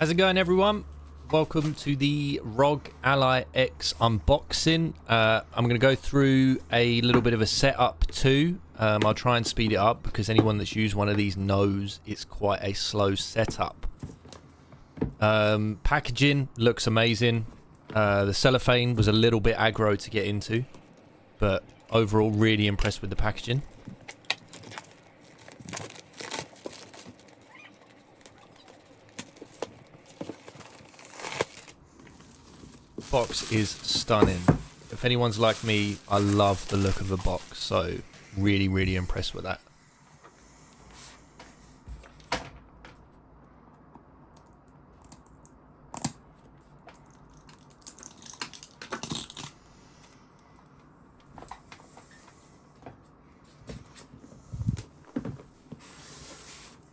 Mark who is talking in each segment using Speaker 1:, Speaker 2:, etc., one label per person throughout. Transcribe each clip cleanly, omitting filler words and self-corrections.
Speaker 1: How's it going, everyone? Welcome to the ROG Ally X unboxing. I'm going to go through a little bit of a setup too. I'll try and speed it up because anyone that's used one of these knows it's quite a slow setup. Packaging looks amazing. The cellophane was a little bit aggro to get into, but overall really impressed with the packaging. Box is stunning. If anyone's like me, I love the look of a box, so really impressed with that.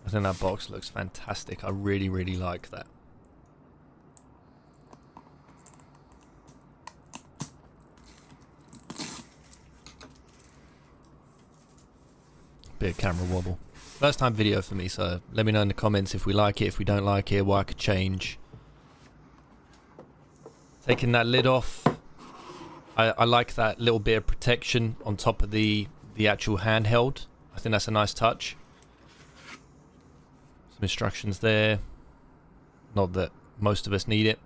Speaker 1: I think that box looks fantastic. I really like that. Bit of camera wobble. First time video for me, so let me know in the comments if we like it, if we don't like it, what I could change. Taking that lid off. I like that little bit of protection on top of the actual handheld. I think that's a nice touch. Some instructions there. Not that most of us need it.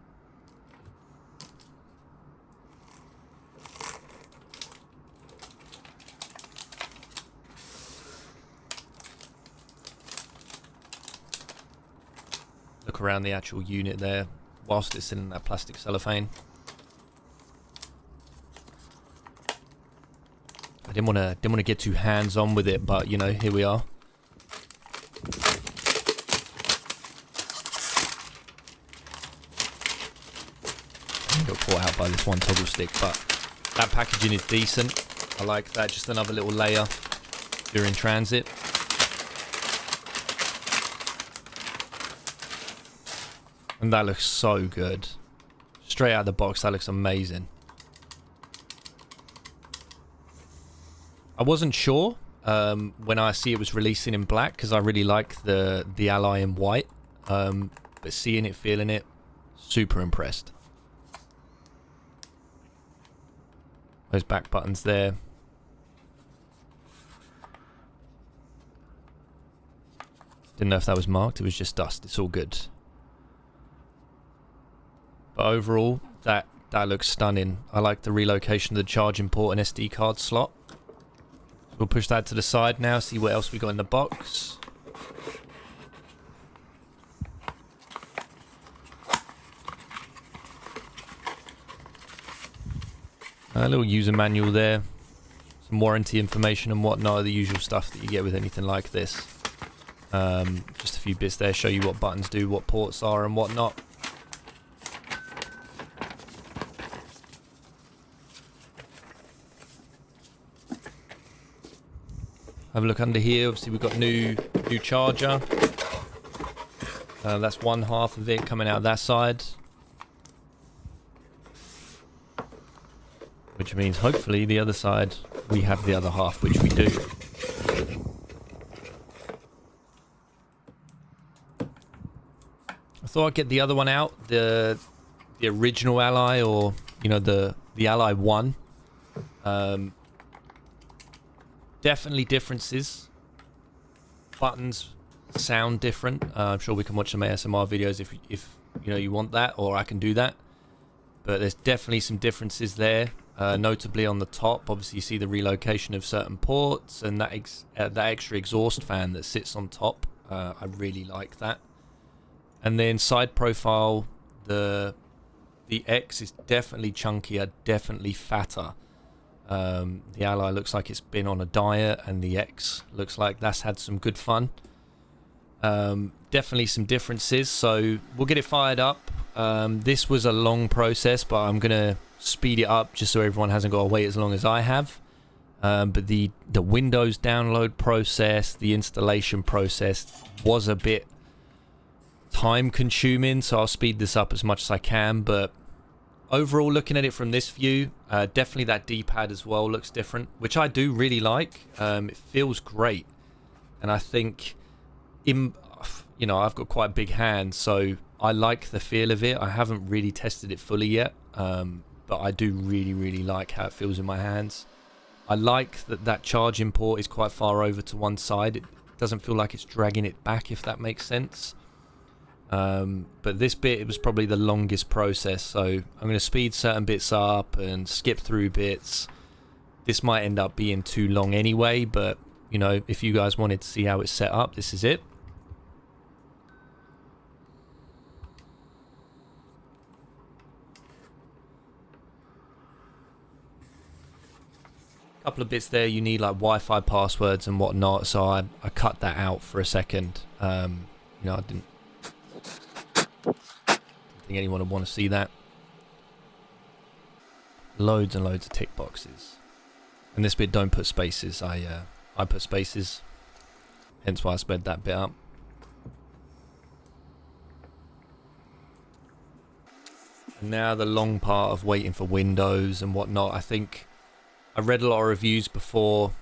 Speaker 1: Look around the actual unit there whilst it's in that plastic cellophane. I didn't want to get too hands-on with it, but you know, here we are. I got caught out by this one toggle stick, but that packaging is decent. I like that. Just another little layer during transit. And that looks so good. Straight out of the box, that looks amazing. I wasn't sure when I see it was releasing in black because I really like the Ally in white. But seeing it, feeling it, super impressed. Those back buttons there. Didn't know if that was marked. It was just dust. It's all good. But overall, that looks stunning. I like the relocation of the charging port and SD card slot. So we'll push that to the side now, see what else we got in the box. A little user manual there. Some warranty information and whatnot, the usual stuff that you get with anything like this. Just a few bits there, show you what buttons do, what ports are and whatnot. Have a look under here. Obviously, we've got new charger. That's one half of it coming out that side, which means hopefully the other side we have the other half, which we do. I thought I'd get the other one out, the original Ally, or you know the Ally 1. Definitely differences. Buttons sound different. I'm sure we can watch some ASMR videos if you know you want that, or I can do that. But there's definitely some differences there. Notably on the top, obviously you see the relocation of certain ports and that extra exhaust fan that sits on top. I really like that. And then side profile, the X is definitely chunkier, definitely fatter. The Ally looks like it's been on a diet, and the X looks like that's had some good fun. Definitely some differences, so we'll get it fired up. This was a long process, but I'm gonna speed it up just so everyone hasn't got to wait as long as I have. But the Windows download process, the installation process was a bit time consuming, so I'll speed this up as much as I can. But overall, looking at it from this view, definitely that D-pad as well looks different, which I do really like. It feels great, and I think, you know, I've got quite big hands, so I like the feel of it. I haven't really tested it fully yet, but I do really like how it feels in my hands. I like that charging port is quite far over to one side. It doesn't feel like it's dragging it back, if that makes sense. But this bit, it was probably the longest process, so I'm going to speed certain bits up and skip through bits. This might end up being too long anyway, but you know, if you guys wanted to see how it's set up, this is it. Couple of bits there you need, like Wi-Fi passwords and whatnot, so I cut that out for a second. You know, I didn't think anyone would want to see that. Loads and loads of tick boxes, and this bit don't put spaces. I put spaces, hence why I sped that bit up. And now the long part of waiting for Windows and whatnot. I think I read a lot of reviews before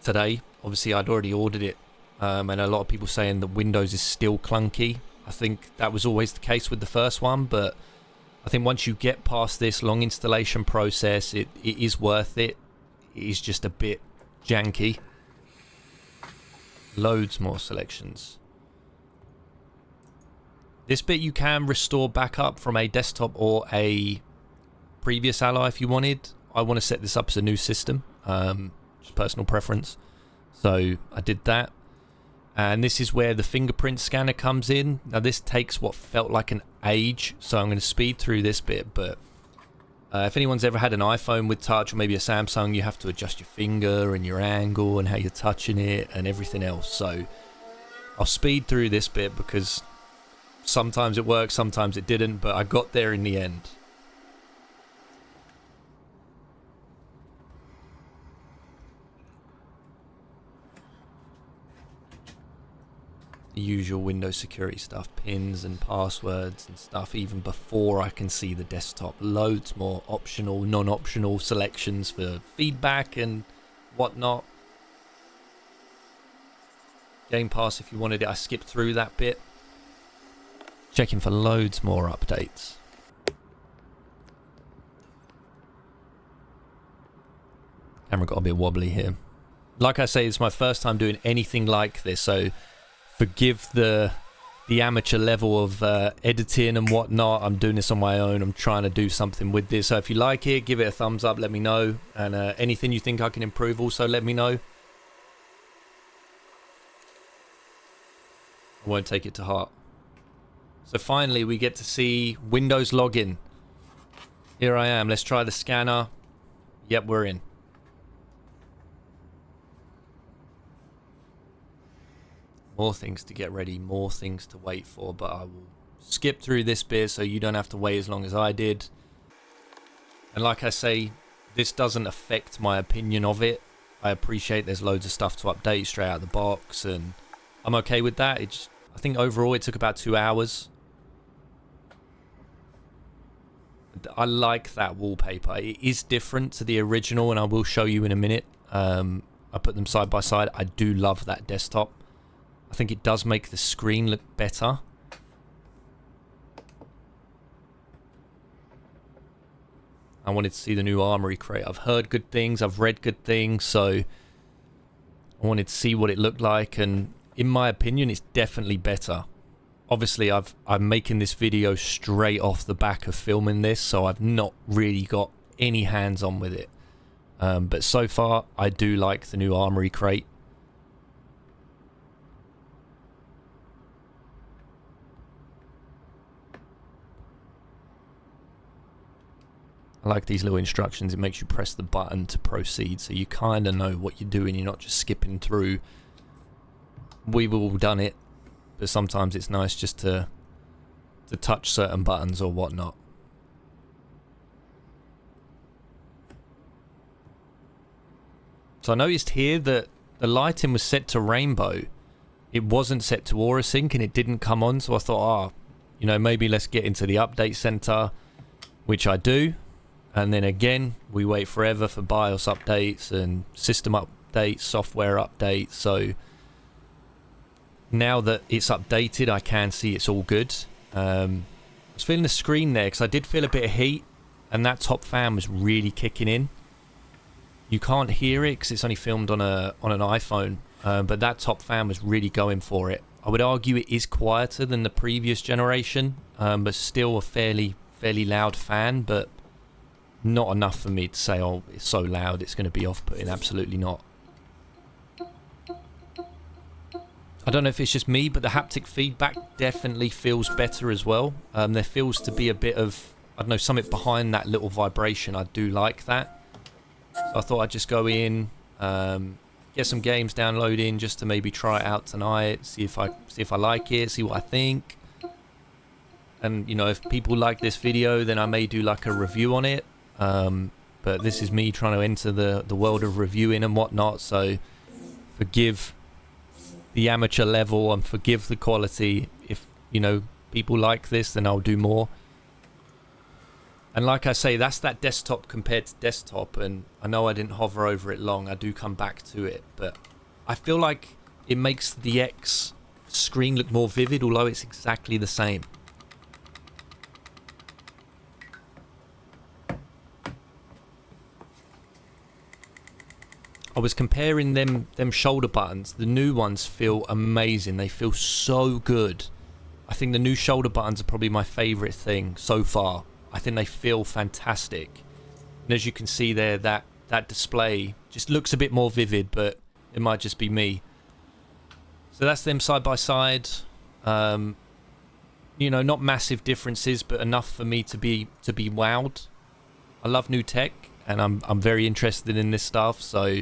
Speaker 1: today. Obviously, I'd already ordered it, and a lot of people saying that Windows is still clunky. I think that was always the case with the first one, but I think once you get past this long installation process, it is worth it. It is just a bit janky. Loads more selections. This bit you can restore back up from a desktop or a previous Ally if you wanted. I want to set this up as a new system, just personal preference, so I did that. And this is where the fingerprint scanner comes in. Now this takes what felt like an age, so I'm going to speed through this bit, but if anyone's ever had an iPhone with touch, or maybe a Samsung, you have to adjust your finger and your angle and how you're touching it and everything else. So I'll speed through this bit because sometimes it worked, sometimes it didn't, but I got there in the end. The usual Windows security stuff, pins and passwords and stuff, even before I can see the desktop. Loads more optional, non-optional selections for feedback and whatnot. Game Pass if you wanted it, I skipped through that bit. Checking for loads more updates. Camera got a bit wobbly here. Like I say, it's my first time doing anything like this, so forgive the amateur level of editing and whatnot. I'm doing this on my own. I'm trying to do something with this. So if you like it, give it a thumbs up, let me know. And anything you think I can improve, also let me know. I won't take it to heart. So finally, we get to see Windows login. Here I am. Let's try the scanner. Yep, we're in. More things to get ready, more things to wait for, but I will skip through this bit so you don't have to wait as long as I did. And like I say, this doesn't affect my opinion of it. I appreciate there's loads of stuff to update straight out of the box, and I'm okay with that. I think overall it took about 2 hours. I like that wallpaper. It is different to the original, and I will show you in a minute. I put them side by side. I do love that desktop. I think it does make the screen look better. I wanted to see the new armory crate. I've heard good things, I've read good things, so I wanted to see what it looked like, and in my opinion, it's definitely better. Obviously, I'm making this video straight off the back of filming this, so I've not really got any hands-on with it. But so far, I do like the new armory crate. I like these little instructions. It makes you press the button to proceed, so you kind of know what you're doing. You're not just skipping through. We've all done it, but sometimes it's nice just to touch certain buttons or whatnot. So I noticed here that the lighting was set to rainbow. It wasn't set to aura sync, and it didn't come on, so I thought, you know, maybe let's get into the update center, which I do. And then again, we wait forever for BIOS updates and system updates, software updates. So now that it's updated, I can see it's all good. I was feeling the screen there because I did feel a bit of heat, and that top fan was really kicking in. You can't hear it because it's only filmed on an iPhone, but that top fan was really going for it. I would argue it is quieter than the previous generation, but still a fairly loud fan, but not enough for me to say, oh, it's so loud it's going to be off-putting. Absolutely not. I don't know if it's just me, but the haptic feedback definitely feels better as well. There feels to be a bit of, I don't know, something behind that little vibration. I do like that. So I thought I'd just go in, get some games downloading just to maybe try it out tonight, see if I like it, see what I think. And you know, if people like this video, then I may do like a review on it. But this is me trying to enter the world of reviewing and whatnot, so forgive the amateur level and forgive the quality. If you know people like this, then I'll do more. And like I say, that's that desktop compared to desktop, and I know I didn't hover over it long. I do come back to it, but I feel like it makes the X screen look more vivid, although it's exactly the same. I was comparing them shoulder buttons. The new ones feel amazing. They feel so good. I think the new shoulder buttons are probably my favorite thing so far. I think they feel fantastic. And as you can see there, that display just looks a bit more vivid, but it might just be me. So that's them side by side. You know, not massive differences, but enough for me to be wowed. I love new tech, and I'm very interested in this stuff. So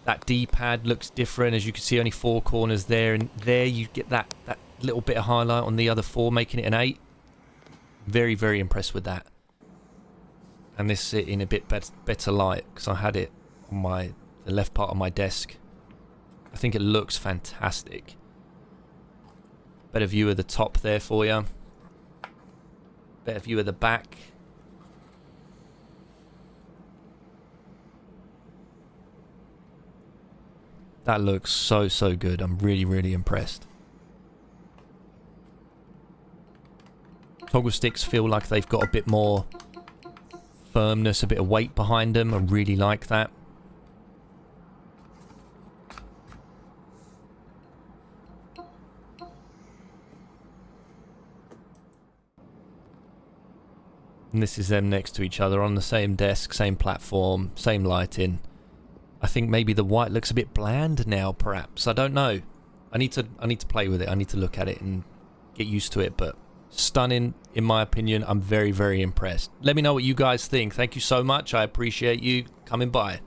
Speaker 1: that D-pad looks different. As you can see, only 4 corners there, and there you get that little bit of highlight on the other 4, making it an 8. Very, very impressed with that. And this sit in a bit better light because I had it on the left part of my desk. I think it looks fantastic. Better view of the top there for you. Better view of the back. That looks so good. I'm really, really impressed. Toggle sticks feel like they've got a bit more firmness, a bit of weight behind them. I really like that. And this is them next to each other on the same desk, same platform, same lighting. I think maybe the white looks a bit bland now, perhaps. I don't know. I need to play with it. I need to look at it and get used to it, but stunning in my opinion. I'm very, very impressed. Let me know what you guys think. Thank you so much. I appreciate you coming by.